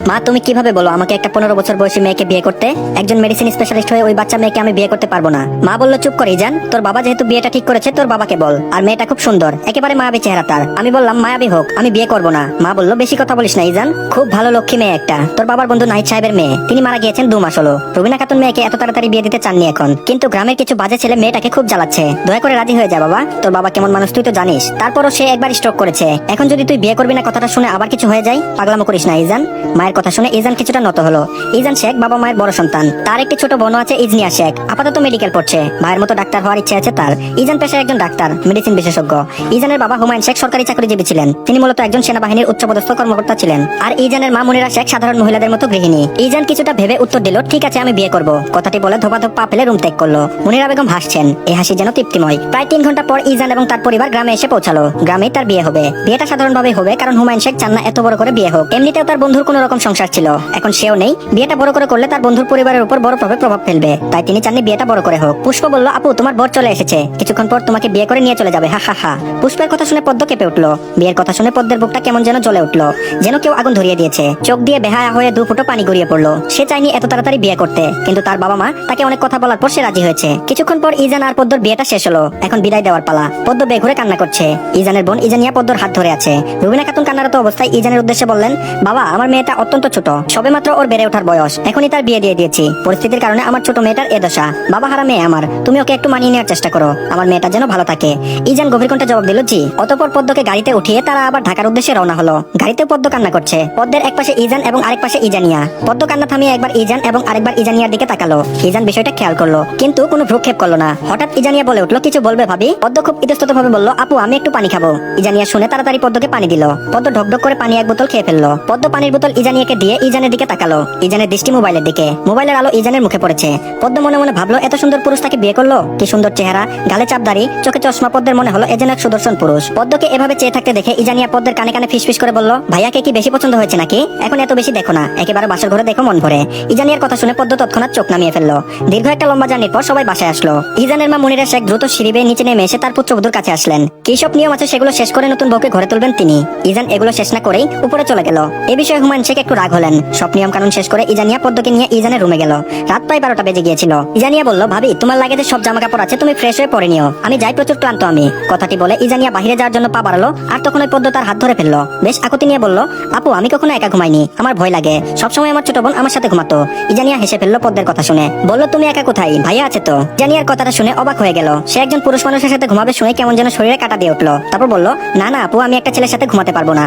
মা তুমি কিভাবে বলো আমাকে একটা 15 বছর বয়সী মেয়েকে বিয়ে করতে? একজন মেডিসিন স্পেশালিস্ট হয়ে ওই বাচ্চা মেয়েকে আমি বিয়ে করতে পারবো না। মা বললো চুপ করে যান, তোর বাবা যেহেতু বিয়েটা ঠিক করেছে তোর বাবাকে বল। আর মেয়েটা খুব সুন্দর, একেবারে মায়াবী চেহারা তার। আমি বললাম মায়াবী হোক, আমি বিয়ে করবো না। মা বললো বেশি কথা বলিস না ইজান, খুব ভালো লক্ষ্মী মেয়ে একটা, তোর বাবার বন্ধু নাহিদ সাহেবের মেয়ে, তিনি মারা গিয়েছেন 2 মাস হলো। রুবিনা খাতুন মেয়েকে এত তাড়াতাড়ি বিয়ে দিতে চাননি এখন, কিন্তু গ্রামের কিছু বাজে ছেলে মেয়েটাকে খুব জ্বালাচ্ছে। দয়া করে রাজি হয়ে যা বাবা, তোর বাবা কেমন মানুষ তুই তো জানিস। তারপরও সে একবার স্ট্রোক করেছে, এখন যদি তুই বিয়ে করবি না কথাটা শুনে আবার কিছু হয়ে যায়, পাগলামো করিস না ইজান। মায়ের কথা শুনে ইজান কিছুটা নত হলো। ইজান শেখ বাবা মায়ের বড় সন্তান, তার একটি ছোট বোন আছে ইজনিয়া শেখ, আপাতত মেডিকেল পড়ছে। ভাইয়ের মতো ডাক্তার হওয়ার ইচ্ছে আছে তার। ইজান পেশায় একজন ডাক্তার, মেডিসিন বিশেষজ্ঞ। ইজানের বাবা হুমায়ুন শেখ সরকারি চাকরিজীবী ছিলেন, তিনি মূলত একজন সেনাবাহিনীর উচ্চপদস্থ কর্মকর্তা ছিলেন। আর ইজানের মা মুনিরা শেখ সাধারণ মহিলাদের মতো গৃহিণী। ইজান কিছুটা ভেবে উত্তর দিল, ঠিক আছে আমি বিয়ে করব। কথাটি বলে ধোপাধোপ পা ফেলে রুম ত্যাগ করলো। মুনিরা বেগম হাসছেন, এই হাসি যেন তৃপ্তিময়। প্রায় 3 ঘন্টা পর ইজান এবং তার পরিবার গ্রামে এসে পৌঁছালো। গ্রামেই তার বিয়ে হবে। বিয়েটা সাধারণভাবে হবে, কারণ হুমায়ুন শেখ চান না এত বড় করে বিয়ে হোক। এমনিতেও তার বন্ধুর কোনো রকম সংসার ছিল, এখন সেও নেই। বিয়েটা বড় করে করলে তার বন্ধুর পরিবারের উপর বড় প্রভাব ফেলবে, তাই তিনি চাননি বিয়েটা বড় করে হোক। পুষ্প বলল, আপু তোমার বর চলে এসেছে, কিছুক্ষণ পর তোমাকে বিয়ে করে নিয়ে চলে যাবে, হা হা হা। পুষ্পের কথা শুনে পদ্ম কেঁপে উঠলো। বিয়ের কথা শুনে পদ্মের বুকটা কেমন যেন জ্বলে উঠলো, যেন কেউ আগুন ধরিয়ে দিয়েছে। চোখ দিয়ে বেহায়া হয়ে 2 ফুটো পানি গড়িয়ে পড়লো। সে চাইনি এত তাড়াতাড়ি বিয়ে করতে, কিন্তু তার বাবা মা তাকে অনেক কথা বলার পর সে রাজি হয়েছে। কিছুক্ষণ পর ইজান আর পদ্মর বিয়েটা শেষ হলো। এখন বিদায় দেওয়ার পালা। পদ্ম বেঘুরে কান্না করছে। ইজানের বোন ইজানিয়া পদ্মর হাত ধরে আছে। রুবিনা খাতুন কান্নারত অবস্থায় ইজানের উদ্দেশ্যে বললেন, বাবা আমার মেয়েটা অত্যন্ত ছোট, সবেমাত্র ওর বেড়ে ওঠার বয়স, এখনই তার বিয়ে দিয়ে দিয়েছি। পরিস্থিতির কারণে আমার ছোট মেয়েটার এ দশা। বাবা হারা মেয়ে আমার, তুমি ওকে একটু মানিয়ে নেওয়ার চেষ্টা করো, আমার মেয়েটা যেন ভালো থাকে। ইজান গভীর কণ্ঠে জবাব দিল, জি। অতঃপর পদ্মকে গাড়িতে উঠিয়ে তারা আবার ঢাকার উদ্দেশ্যে রওনা হলো। গাড়িতেও পদ্ম কান্না করছে। পদ্মের এক পাশে ইজান এবং আরেক পাশে ইজানিয়া। পদ্ম কান্না থামিয়ে একবার ইজান এবং আরেকবার ইজানিয়ার দিকে তাকালো। ইজান বিষয়টা খেয়াল করলো, কিন্তু কোনো ভ্রুক্ষেপ করলো না। হঠাৎ ইজানিয়া বলে উঠলো, কিছু বলবে ভাবি? পদ্ম খুব ইতস্তত ভাবে বলল, আপু আমি একটু পানি খাবো। ইজানিয়া শুনে তাড়াতাড়ি পদ্মকে পানি দিল। পদ্ম ঢকঢক করে পানি 1 বোতল খেয়ে ফেললো। পদ্ম পানির বোতল ইজানিয়াকে দিয়ে ইজানের দিকে তাকালো। ইজানের দৃষ্টি মোবাইলের দিকে। মোবাইলের আলো ইজানের মুখে পড়েছে। পদ্ম মনে মনে ভাবলো, এত সুন্দর পুরুষ তাকে বিয়ে করলো, কি সুন্দর চেহারা, গালে চাপদাড়ি, চোখে চশমা। পদ্মের মনে হলো এ যেন এক সুদর্শন পুরুষ। পদ্মকে এভাবে চেয়ে থাকতে দেখে ইজানিয়া পদ্মের কানে কানে ফিসফিস করে বলল, ভাইয়াকে কি বেশি পছন্দ হয়েছে নাকি? এখন এত বেশি দেখো না, একেবারে বাসার ঘরে দেখো মন ভরে। ইজানিয়ার কথা শুনে পদ্ম তৎক্ষণাৎ চোখ নামিয়ে ফেললো। দীর্ঘ একটা লম্বা জার্নির পর সবাই বাসায় আসলো। ইজানের মা মুনিরা শেখ দ্রুত সিঁড়ি বেয়ে নিচে নেমে এসে তার পুত্রবধূর কাছে আসলেন। কি সব নিয়ম আছে সেগুলো শেষ করে নতুন বউকে ঘরে তুলবেন তিনি। ইজান এগুলো শেষ না করেই উপরে চলে গেল। এ বিষয়ে হুমায়ুন শেখ একটু রাগ হলেন। সব নিয়ম কানুন শেষ করে ইজানিয়া পদ্মকে নিয়ে ইজানের রুমে গেল। রাত প্রায় 12টা বেজে গিয়েছিল। ইজানিয়া বলল, ভাবি তোমার লাগেজে সব জামা কাপড় আছে, তুমি ফ্রেশ হয়ে পরে নিও, আমি যাই, প্রচুর ক্লান্ত আমি। কথাটি বলে ইজানিয়া বাহিরে যাওয়ার জন্য পা বাড়ালো, আর তখন ওই পদ্ম তার হাত ধরে ফেললো। বেশ আকুতি নিয়ে বলল, আপু আমি কখনো একা ঘুমাইনি, আমার ভয় লাগে, সবসময় আমার ছোট বোন আমার সাথে ঘুমাতো। ইজানিয়া হেসে ফেললো পদ্মের কথা শুনে, বলল, তুমি একা কোথায়, ভাইয়া আছে তো। ইজানিয়ার কথাটা শুনে অবাক হয়ে গেল। সে একজন পুরুষ মানুষের সাথে ঘুমাবে শুনে কেমন যেন শরীরে কাটা দিয়ে উঠলো। তারপর বলল, না না আপু, আমি একটা ছেলের সাথে ঘুমাতে পারবো না,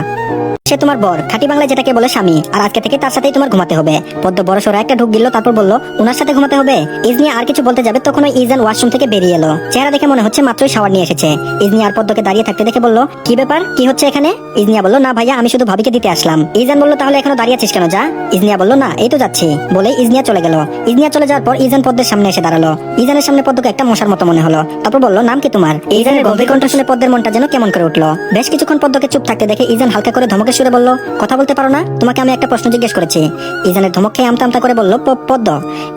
সে তোমার বর, খাঁটি বাংলায় যেটাকে বলে স্বামী, আর আজকে থেকে তার সাথেই তোমার ঘুমাতে হবে। পদ্ম বড় সড়ো একটা ঢুক দিল, তারপর বলল, উনার সাথে ঘুমাতে হবে? ইজনিয়া আর কিছু বলতে যাবে, তখন ওই ইজান ওয়াশরুম থেকে বেরিয়ে এলো। চেহারা দেখে মনে হচ্ছে মাত্রই শাওয়ার নিয়ে এসেছে। ইজনিয়া আর পদ্মকে দাঁড়িয়ে থাকতে দেখে বলল, কি ব্যাপার, কি হচ্ছে এখানে? ইজনিয়া বলল, না ভাইয়া আমি শুধু ভাবিকে দিতে আসলাম। ইজান বলল, তাহলে এখনো দাঁড়িয়ে আছিস কেন, যা। ইজনিয়া বলল, না এই তো যাচ্ছি, বলে ইজনিয়া চলে গেল। ইজনিয়া চলে যাওয়ার পর ইজান পদ্মের সামনে এসে দাঁড়ালো। ইজানের সামনে পদ্মকে একটা মশার মতো মনে হলো। তারপর বলল, নাম কি তোমার? ইজানের গভীর কণ্ঠ শুনে পদ্মের মনটা যেন কেমন করে উঠলো। বেশ কিছুক্ষণ পদ্মকে চুপ থাকতে দেখে ইজান হালকা করে ধমকের সুরে বলল, কথা বলতে পারো না? তোমাকে আমি একটা প্রশ্ন জিজ্ঞেস করেছি। ইজানের ধমক খেয়ে আমতা আমতা করে বলল, পদ্ম।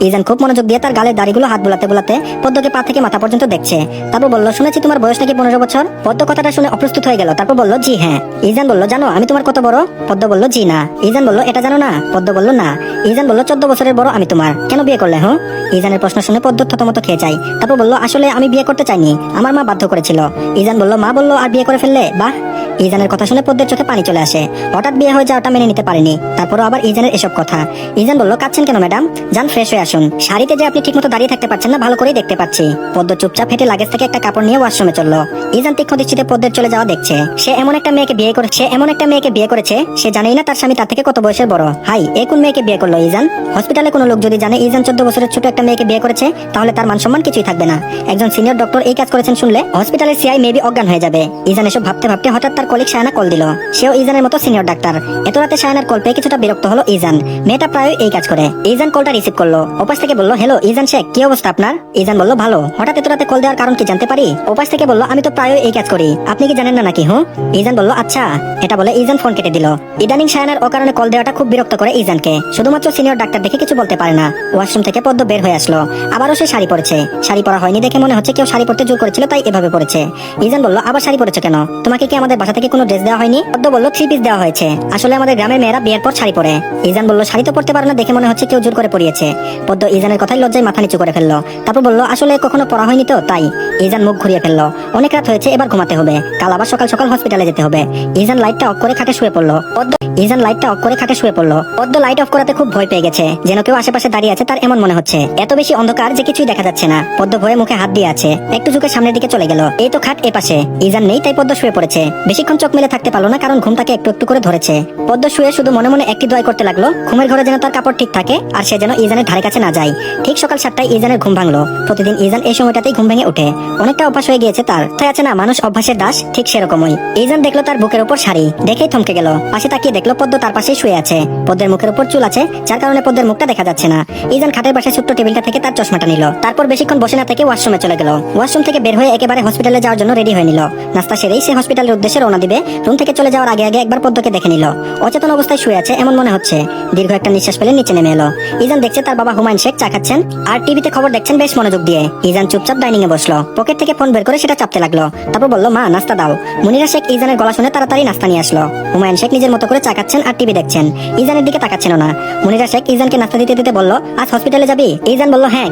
ইজান খুব মনোযোগ দিয়ে তার গালের দাড়িগুলো হাত বুলাতে বুলাতে পদ্মকে পা থেকে মাথা পর্যন্ত দেখছে। তারপর বলল, শুনেছি তোমার বয়স নাকি 15 বছর। পদ্ম কথাটা শুনে অপ্রস্তুত হয়ে গেল। তারপর বলল, জি হ্যাঁ। ইজান বলল, জানো আমি তোমার কত বড়? পদ্ম বলল, জি না। ইজান বলল, এটা জানো না? পদ্ম বলল, না। ইজান বলল, 14 বছরের বড় আমি তোমার, কেন বিয়ে করলে? হ্যাঁ। ইজানের প্রশ্ন শুনে পদ্ম থতমত খেয়ে যায়। তারপর বলল, আসলে আমি বিয়ে করতে চাইনি, আমার মা বাধ্য করেছিল। ইজান বলল, মা বলল আর বিয়ে করে ফেললে, বাহ। ইজানের কথা শুনে পদ্মের চোখে পানি চলে আসে। হঠাৎ বিয়ে হয়ে যাওয়াটা মেনে নিতে পারেনি। তারপরও আবার ইজানের এসব কথা। ইজান বলল, কাঁদছেন কেন ম্যাডাম, যান ফ্রেশ হয়ে আসুন। শাড়িতে যে আপনি ঠিকমতো দাঁড়িয়ে থাকতে পারছেন না, ভালো করেই দেখতে পাচ্ছি। পদ্ম চুপচাপ হেঁটে লাগেজ থেকে একটা কাপড় নিয়ে ওয়াশরুমে চললো। ইজান তীক্ষ্ণ দৃষ্টিতে পদ্মের চলে যাওয়া দেখছে। সে এমন একটা মেয়েকে বিয়ে করেছে, সে জানেই না তার স্বামী তার থেকে কত বয়সের বড়। হাই, এ কোন মেয়েকে বিয়ে করলো ইজান? হসপিটালে কোনো লোক যদি জানে ইজান 14 বছরের ছোট একটা মেয়েকে বিয়ে করেছে, তাহলে তার মান সম্মান কিছুই থাকবে না। একজন সিনিয়র ডক্টর এই কাজ করেছেন শুনলে হসপিটালের সিআই মেবি অজ্ঞান হয়ে যাবে। ইজান এসব ভাবতে ভাবতে হঠাৎ তার কলিগ শায়না কল দিল। সেও ইজানের মতো সিনিয়র ডাক্তার। এত রাতে শায়নার কল পেয়ে কিছুটা বিরক্ত হলো ইজান। মেয়েটা প্রায় এই কাজ করে। ইজান কলটা রিসিভ করলো। ওপাশ থেকে বলল, হ্যালো ইজান শেখ, কি অবস্থা আপনার? ইজান বলল, ভালো। হঠাৎ এত রাতে কল দেওয়ার কারণ কি জানতে পারি? ওপাশ থেকে বলল, আমি তো প্রায় এই কাজ করি, আপনি কি জানেন না নাকি? হুঁ। ইজান বলল, আচ্ছা। এটা বলে ইজান ফোন কেটে দিল। ইদানিং শায়নার অকারণে কল দেওয়াটা খুব বিরক্ত করে ইজানকে। শুধুমাত্র সিনিয়র ডাক্তার দেখে কিছু বলতে পারে না। ওয়াশরুম থেকে পদ্ম বের হয়ে আসলো। আবারও সে শাড়ি পরেছে। শাড়ি পরা হয়নি দেখে মনে হচ্ছে কেউ শাড়ি পরতে জোর করেছিল, তাই এভাবে পরেছে। ইজান বলল, আবার শাড়ি পরেছে কেন? তোমাকে কি আমাদের বাসা থেকে কোনো ড্রেস দেওয়া হয়নি? পদ্ম বলল, 3 পিস দেওয়া হয়েছে। আসলে আমাদের গ্রামের মেয়েরা বিয়ের পর শাড়ি পরে। ইজান বলল শাড়ি তো পরতে পারে না, দেখে মনে হচ্ছে কেউ জোর করে পরিয়েছে। পদ্ম ইজানের কথাই লজ্জায় মাথা নিচু করে ফেললো। তারপর বলল আসলে কখনো পড়া হয়নি তো তাই। ইজান মুখ ঘুরিয়ে ফেললো। অনেক রাত হয়েছে, এবার ঘুমাতে হবে, কাল আবার সকাল সকাল হসপিটালে যেতে হবে। ইজান লাইটটা অফ করে খাটে শুয়ে পড়লো। পদ্ম লাইট অফ করাতে খুব ভয় পেয়ে গেছে, যেন কেউ আশেপাশে দাঁড়িয়ে আছে তার এমন মনে হচ্ছে। এত বেশি অন্ধকার যে কিছুই দেখা যাচ্ছে না। পদ্ম ভয়ে মুখে হাত দিয়ে আছে, একটু ঝুঁকে সামনের দিকে চলে গেল। এই তো খাট এপাশে, ইজান নেই তাই পদ্ম শুয়ে পড়েছে। বেশিক্ষণ চোখ মেলে থাকতে পারলো না, কারণ ঘুম তাকে একটু একটু করে ধরেছে। পদ্ম শুয়ে শুধু মনে মনে একটি দোয়া করতে লাগলো, ঘুমের ঘরে যেন তার কাপড় ঠিক থাকে আর সে যেন ইজানের ধারে কাছে না যায়। ঠিক সকাল 7টায় ইজানের ঘুম ভাঙলো। প্রতিদিন ইজান এই সময়টাতেই ঘুম ভেঙে ওঠে। অনেকটা অভ্যাস হয়ে গিয়েছে তার। তাই আছে না মানুষ অভ্যাসের দাস, ঠিক সেরকমই। ইজান দেখলো তার বুকের উপর শাড়ি, দেখেই থমকে গেল। পাশে তাকিয়ে দেখলো পদ্ম তার পাশেই শুয়ে আছে। পদ্মের মুখের উপর চুল আছে, যার কারণে পদ্মের মুখটা দেখা যাচ্ছে না। ইজান খাটের পাশে ছোট্ট টেবিলটা থেকে তার চশমাটা নিল। তারপর বেশিক্ষণ বসে না থেকে ওয়াশরুমে চলে গেল। ওয়াশরুম থেকে বের হয়ে একেবারে হসপিটালে যাওয়ার জন্য রেডি হয়ে নিল। নাস্তা সেরেই সে হসপিটালের উদ্দেশ্যে রওনা দিবে। রুম থেকে চলে যাওয়ার আগে আগে একবার পদ্মকে দেখে নিল। অচেতন অবস্থায় শুয়ে আছে এমন মনে হচ্ছে। দীর্ঘ একটা নিঃশ্বাস ফেলে নিচে নেমে এলো। ইজান দেখছে তার বাবা হুমায়ুন শেখ চা খাচ্ছেন আর টিভিতে খবর দেখছেন বেশ মনোযোগ দিয়ে। ইজান চুপচাপ ডাইনিং এ বসলো। পকেট থেকে ফোন বের করে সেটা চাপতে লাগলো। তারপর বলল মা নাস্তা দাও। মুনিরা শেখ ইজানের গলা শুনে তাড়াতাড়ি নাস্তা নিয়ে আসলো। হুমায়ুন শেখ নিজের মতো করে চা খাচ্ছেন আর টিভি দেখছেন। ইজানের দিকে তাকাচ্ছেন না। মুনিরা শেখ ইজানকে নাস্তা দিতে দিতে বলল আজ হসপিটালে যাবি? ইজান বলল হ্যাঁ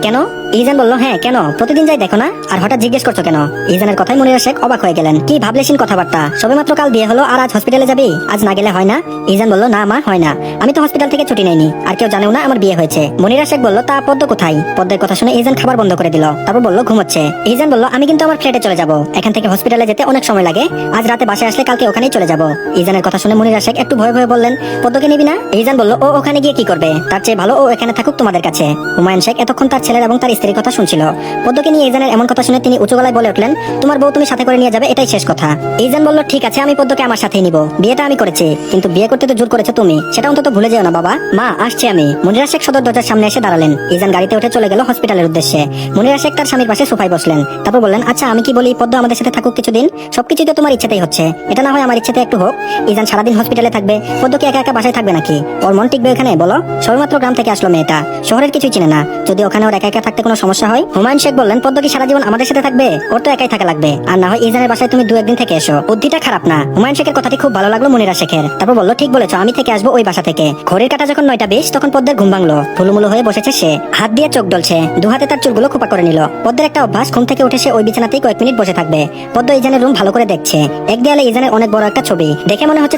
কেন? প্রতিদিন যাই দেখো না, আর হঠাৎ জিজ্ঞেস করছো কেন? ইজানের কথায় মুনিরা শেখ অবাক হয়ে গেলেন। কি ভাবলেশীন কথাবার্তা, সবেমাত্র কাল বিয়ে হলো আর আজ হসপিটালে যাবি? আজ না গেলে হয় না? ইজান বলল না মা হয় না, আমি তো হসপিটাল থেকে ছুটি নেইনি, আর কেউ জানেও না আমার বিয়ে হয়েছে। মুনিরা শেখ বলল তা পদ্ম কোথায়? পদ্মের কথা শুনে ইজান খাবার বন্ধ করে দিল। তারপর বলল ঘুমোচ্ছে। ইজান বলল আমি কিন্তু আমার ফ্ল্যাটে চলে যাব, এখান থেকে হসপিটালে যেতে অনেক সময় লাগে, আজ রাতে বাসায় আসলে কালকে ওখানেই চলে যাব। ইজানের কথা শুনে মুনিরা শেখ একটু ভয়ে ভয়ে বললেন পদ্মকে নিবি না? ইজান বলল ও ওখানে গিয়ে কি করবে, তার চেয়ে ভালো ও এখানে থাকুক তোমাদের কাছে। হুমায়ুন শেখ এতক্ষণ তার ছেলের এবং তার স্ত্রীর কথা শুনছিল। পদ্মকে নিয়ে ইজানের এমন কথা শুনে তিনি উঁচু গলায় বলে উঠলেন তোমার বউ তুমি সাথে করে নিয়ে যাবে, এটাই শেষ কথা। ইজান বলল ঠিক আছে আমি পদ্মকে আমার সাথেই নিব, বিয়েটা আমি করেছি, কিন্তু বিয়ে করতে তো জোর করেছো তুমি, সেটা অন্তত ভুলে যেও না বাবা। মা আসছি আমি। মুনিরা শেখ সদর দরজার সামনে এসে দাঁড়ালেন। ইজান গাড়িতে উঠে চলে গেল হসপিটালের উদ্দেশ্যে। মুনিরা শেখ তার স্বামীর পাশে সোফায় বসলেন। তারপর বললেন আচ্ছা আমি কি বলি পদ্ম আমাদের সাথে থাকুক কিছুদিন? সবকিছুই তো তোমার ইচ্ছেতেই হচ্ছে, এটা না হয় আমার ইচ্ছেতে একটু হোক। ইজান সারাদিন হসপিটালে থাকবে, পদ্ম কি একা একা বাসায় থাকবে নাকি? ওর মন টিকবে এখানে বলো? সবেমাত্র গ্রাম থেকে আসলো মেয়েটা, শহরের কিছুই চিনে না, যদি ওখানে ওর একা একা থাকতে কোনো সমস্যা হয়? হুমায়ুন শেখ বললেন পদ্ম কি সারা জীবন আমাদের সাথে থাকবে? ওর তো একাই থাকা লাগবে, আর না হয় ইজানের বাসায় তুমি 2-1 দিন থেকে এসো, বুদ্ধিটা খারাপ না। হুমায়ুন শেখের কথাটি খুব ভালো লাগলো মুনিরা শেখের। তারপর বলল ঠিক বলেছো, আমি থেকে আসবো ওই বাসা থেকে। ঘড়ির কাঁটা যখন 9টা 20 তখন পদ্মের ঘুম ভাঙলো। ফুলুমুলু হয়ে বসেছে সে, হাত দিয়ে চোখ ডলছে, দু হাতে তার চুলগুলো খোপা করে নিল। পদ্মের একটা অভ্যাস, ঘুম থেকে উঠে সে ওই বিছানাতেই কয়েক মিনিট বসে থাকবে। পদ্ম ইজানের রুম ভালো করে দেখছে। এক দেয়ালে ইজানের অনেক বড় একটা ছবি, দেখে মনে হচ্ছে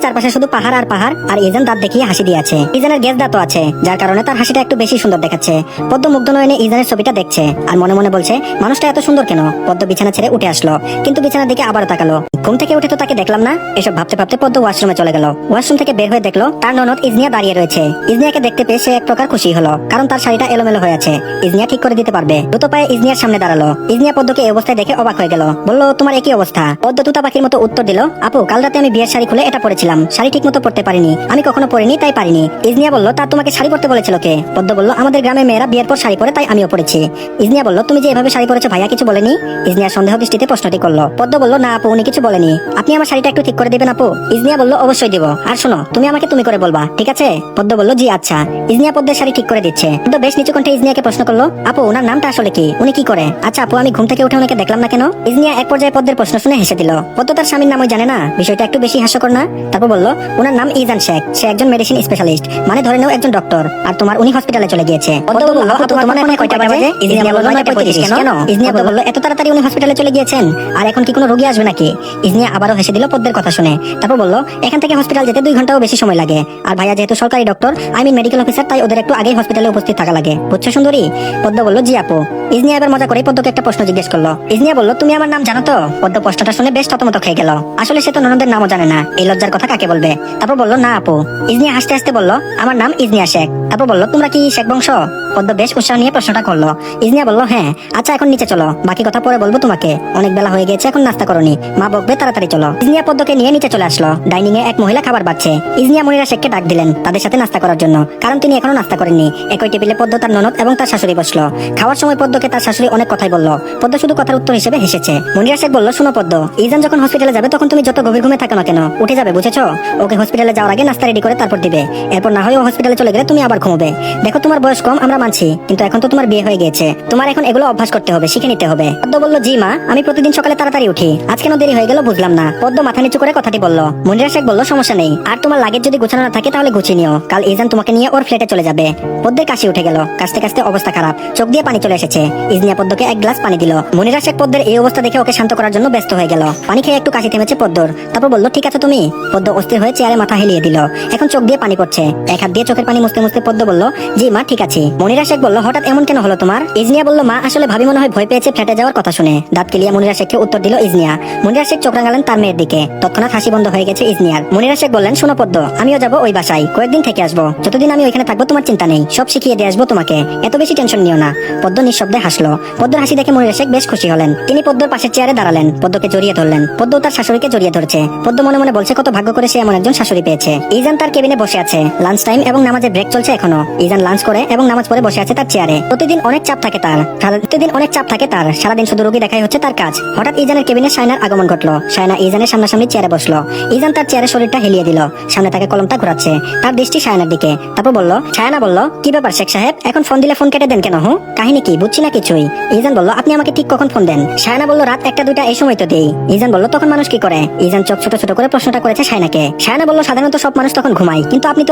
চারপাশে শুধু পাহাড় আর পাহাড়, আর ইজান দাঁত দেখিয়ে হাসি দিয়ে আছে। ইজানের গেজ দাঁতও আছে, যার কারণে তার হাসিটা একটু বেশি সুন্দর দেখাচ্ছে। পদ্ম মুগ্ধ নয়নে ইজানের ছবিটা দেখছে আর মনে মনে বলছে মানুষটা এত সুন্দর কেন? পদ্ম বিছানা ছেড়ে উঠে আসলো, কিন্তু বিছানার দিকে আবারও তাকালো। ঘুম থেকে উঠে তো তাকে দেখলাম না। এসব ভাবতে ভাবতে পদ্ম ওয়াশরুমে চলে গেল। ওয়াশরুম থেকে বের হয়ে দেখলো তার ননদ ইজনিয়া দাঁড়িয়ে রয়েছে। ইজনিয়াকে দেখতে পেয়ে সে এক প্রকার খুশি হলো, কারণ তার শাড়িটা এলোমেলো হয়ে আছে, ইজনিয়া ঠিক করে দিতে পারবে। দ্রুত পায়ে ইজনিয়ার সামনে দাঁড়ালো। ইজনিয়া পদ্মকে এই অবস্থায় দেখে অবাক হয়ে গেল। বলল তোমার একই অবস্থা? পদ্ম তুতা পাখির মতো উত্তর দিল আপু কাল রাতে আমি বিয়ের শাড়ি খুলে এটা পরেছিলাম, শাড়ি ঠিক মতো পরতে পারিনি, আমি কখনো পরিনি তাই পারিনি। ইজনিয়া বলল তা তোমাকে শাড়ি পরতে বলেছিল কে? পদ্ম বলল আমাদের গ্রামের মেয়েরা বিয়ের পর শাড়ি পরে, তাই আমিও পরেছি। ইজনিয়া বলল তুমি যে এভাবে শাড়ি পরেছো ভাইয়া কিছু বলেনি? ইজনিয়া সন্দেহ দৃষ্টিতে প্রশ্নটি করলো। পদ্ম বলল না আপু উনি কিছু বলেনি, আপনি আমার শাড়িটা একটু ঠিক করে দিবেন আপু? ইজনিয়া বলল অবশ্যই দিব, আর শোনো তুমি আমাকে তুমি করে বলবা, ঠিক আছে? পদ্ম বলল জি আচ্ছা। ইজনিয়া পদ্মের শাড়ি ঠিক করে দিচ্ছে। পদ্ম বেশ নিচু কণ্ঠে ইজনিয়াকে প্রশ্ন করলো আপু ওনার নামটা আসলে কি, উনি কি করে? আচ্ছা আপু আমি ঘুম থেকে উঠে ওনাকে দেখলাম না কেন? ইজনিয়া এক পর্যায়ে পদ্মের প্রশ্ন শুনে হেসে দিল। পদ্ম তার স্বামীর নামই জানে না, বিষয়টা একটু বেশি হাস্যকর না? তারপর বলল ওনার নাম ইজান শেখ, সে একজন মেডিসিন স্পেশালিস্ট, মানে ধরে নাও একজন ডক্টর, আর তোমার উনি হসপিটালে চলে গিয়েছে। পদ্ম বলল আপু তোমার ফোনে কয়টা বাজে? ইজনিয়া বলল 9:35 কেন? ইজনিয়া বলল এত তাড়াতাড়ি উনি হসপিটালে চলে গিয়েছেন, আর এখন কি কোনো রোগী আসবে নাকি? ইজনিয়া আবারও হেসে দিল পদ্মের কথা শুনে। তারপর বলল এখান থেকে হসপিটাল যেতে 2 ঘন্টাও বেশি সময় লাগে, আর ভাইয়া যেহেতু সরকারি ডক্টর মেডিকেল অফিসার, তাই ওদের একটু আগেই হসপিটালে উপস্থিত থাকা লাগে, বুঝছো সুন্দরী? পদ্ম বলল জি আপু। ইজনিয়া এবার মজা করে পদ্মকে একটা প্রশ্ন জিজ্ঞেস করলো। ইজনিয়া বলল তুমি আমার নাম জানো তো? পদ্ম প্রশ্নটা শুনে বেশ থতমত খেয়ে গেল, আসলে সে তো ননদের নামও জানে না, এই লজ্জার কথা কাকে বলবে। তারপর বলল না আপু। ইজনিয়া হাসতে হাসতে বলল আমার নাম ইজনিয়া শেখ। তারপর বলল তোমরা কি শেখ বংশ? পদ্ম বেশ উৎসাহ নিয়ে প্রশ্নটা করলো। ইজনিয়া বলল হ্যাঁ। আচ্ছা এখন নিচে চলো, বাকি কথা পরে বলবো তোমাকে, অনেক বেলা হয়ে গেছে, এখন নাস্তা করনি, মা বকবে, তাড়াতাড়ি চলো। ইজনিয়া পদ্মকে নিয়ে নিচে চলে আসলো। ডাইনিং এ এক মহিলা খাবার বাড়ছে। ইজনিয়া মুনিরা শেখকে ডাক দিলেন তাদের সাথে নাস্তা করার জন্য, কারণ তিনি এখনো নাস্তা করেননি। একই টেবিলে পদ্ম, তার ননদ এবং তার শাশুড়ি বসলো। খাওয়ার সময় পদ্মকে তার শাশুড়ি অনেক কথাই বলল, পদ্ম শুধু কথার উত্তর হিসেবে হেসেছে। মুনিরা শেখ বলল শুনো পদ্ম, ইজান যখন হসপিটালে যাবে তখন তুমি যত গভীর ঘুমে থাকো না কেন উঠে যাবে, বুঝেছো? ওকে হসপিটালে যাওয়ার আগে নাস্তা রেডি করে তারপর দিবে, এরপর না হয় ও হসপিটালে চলে গেলে তুমি আবার ঘুমোবে। দেখো তোমার বয়স কম আমরা মানছি, কিন্তু এখন তো তোমার বিয়ে হয়ে গিয়েছে, তোমার এখন এগুলো অভ্যাস করতে হবে, শিখে নিতে হবে। পদ্ম বলল জি মা, আমি প্রতিদিন সকালে তাড়াতাড়ি উঠি, আজ কেন দেরি হয়ে গেল বুঝলাম না। পদ্ম মাথা নিচু করে কথা কথাটি বলল। মনিরা শেখ বলল, সমস্যা নেই, আর তোমার লাগেজ যদি গোছানো না থাকে তাহলে গুছিয়ে নিও, কাল ইজান তোমাকে নিয়ে ওর ফ্ল্যাটে চলে যাবে। পদ্মের কাশি উঠে গেল, কাশতে কাশতে অবস্থা খারাপ, চোখ দিয়ে পানি চলে এসেছে। ইজনিয়া পদ্মকে এক গ্লাস পানি দিল। মনিরা শেখ পদ্মের এই অবস্থা দেখে ওকে শান্ত করার জন্য ব্যস্ত হয়ে গেল। পানি খেয়ে একটু কাশি থেমেছে পদ্মর, তারপর বলল, ঠিক আছে তুমি। পদ্ম অস্থির হয়ে চেয়ারে মাথা হেলিয়ে দিল, এখন চোখ দিয়ে পানি পড়ছে। এক হাত দিয়ে চোখের পানি মুছতে মুছতে পদ্ম বলল, জি মা ঠিক আছে। মনিরা শেখ বলল, হঠাৎ এমন কেন হলো তোমার? ইজনিয়া বলল, মা আসলে ভাবি মনে হয় ভয় পেয়েছে ফ্ল্যাটে যাওয়ার কথা শুনে। দাঁত কেলিয়া মনিরা শেখকে উত্তর দিল ইজনিয়া। মনিরা শেখ চোখ রাঙালেন তার মেয়ের দিকে, তৎক্ষণাৎ হাসি বন্ধ হয়ে গেছে ইজনিয়ার। মনিরা শেখ বললেন, শোনো পদ্ম, আমিও যাবো ওই বাসায়, কয়েকদিন থেকে আসবো। যতদিন আমি ওইখানে থাকবো তোমার চিন্তা নেই, সব শিখিয়ে দিয়ে আসবো তোমাকে, এত বেশি টেনশন নিও না। পদ্ম নিঃশব্দে হাসলো। পদ্মর হাসি দেখে মনিরা শেখ বেশ খুশি হলেন। তিনি পদ্মর পাশের চেয়ারে দাঁড়ালেন, পদ্মকে জড়িয়ে ধরলেন। পদ্ম তার শাশুড়িকে জড়িয়ে ধরছে। পদ্ম মনে মনে বলছে কত ভাগ্য করে সে এমন একজন শাশুড়ি পেয়েছে। ইজান তার কেবিনে বসে আছে, লাঞ্চ টাইম এবং নামাজের ব্রেক চলছে এখনো। ইজান লাঞ্চ করে এবং নামাজ পড়ে বসে আছে তার চেয়ারে। প্রতিদিন অনেক চাপ থাকে তার, সারাদিন শুধু রোগী দেখাই হচ্ছে তার কাজ। হঠাৎ ইজানের কেবিনে শায়নার আগমন ঘটলো। শায়না ইজানের সামনাসামনি চেয়ারে বসলো। ইজান তার চেয়ারে শরীরটা হেলিয়ে দিল, সামনে তাকে কলমটা ঘোরাচ্ছে, তার দৃষ্টি শায়নার দিকে। তারপর বলল, শায়না বলল, কি ব্যাপার শেখ সাহেব, এখন ফোন দিলে ফোন কেটে দেন কেন? কাহিনী কি, বুঝছি না কিছুই। ইজান বলল, আপনি আমাকে ঠিক কখন ফোন দেন? শায়না বলল, রাত 1টা-2টা এই সময় তো দেই। ইজান বলল, তখন মানুষ কি করে? ইজান চোখ ছোট ছোট করে প্রশ্নটা করেছে শায়নাকে। শায়না বলল, সাধারণত সব মানুষ তখন ঘুমায়, কিন্তু আপনি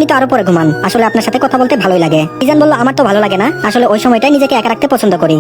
তো আরো পরে ঘুমান। আসলে আপনার সাথে কথা বলতে ভালোই লাগে। ইজান বলল, আমার তো ভালো লাগে না, আসলে ওই সময়টাই নিজেকে একা রাখতে পছন্দ করি।